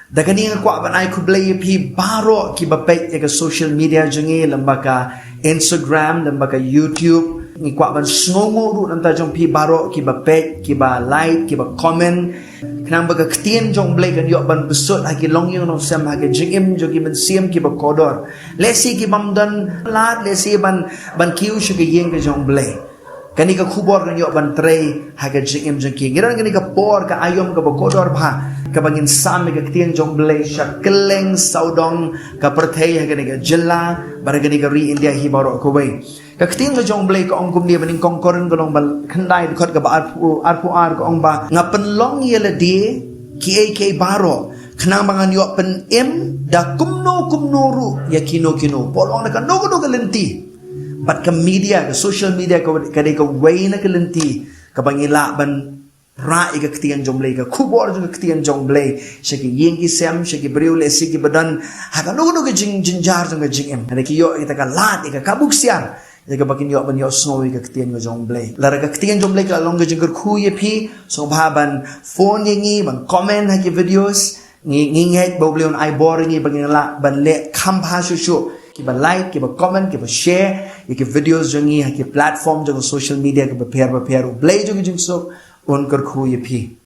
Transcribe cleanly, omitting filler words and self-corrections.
Dakani nga kwa ban ay kublay pi baro ki bapay ka social media jungi lambaka Instagram lambaka YouTube ni kwa ban sngongo ru nam ta jong pi baro ki bapay ki ba like ki ba comment kanang baga ktien jong blay kan yo ban besot hagi long yung nong sem hagi jingim jogi ban siem ki ba kodor lesi ki bamdan lat lesi ban kiu shugi yeng ka jong blay kani ka khubor kan yo ban trei hagi jingim jong ki ngiran kani ka por ka ayom ka ba kodor bha ka bangin sami ka ktien jong blay sha keleng saudong ka perthei hagi ka jilla baragani ka ri India hi baro ko wei ka ktien ka jong blay ka ong kumni baning kongkoren ko long bal khandai khot ka ba arpu ar ko ong ba ngapen long yela di ki baro khnang bangan yo pen im da kumno ru ya kino polong na ka no ka lenti pat ka media ka social media ka de ka way na ka lenti ka bangila ban ra ka ktien jong blay ka khubor ka ktien jong blay shaki yeng ki sem shaki briu le siki badan ha ka no ka jinjar jong ka jingem ada ki yo ita ka lat ka kabuk siar jaga bakin yo ban yo snowy ka ktien go jong blay lara ka ktien jong blay ka long ga jingker khu ye pi so ban phone yengi ban comment ha ki videos ngi nget bo bleon ai boring ngi bagin la ban le kham pha shu ki ba like ki ba comment ki ba share ki videos jongi ha ki platform jong social media ka ba pair blay jong so on kar khu ye pi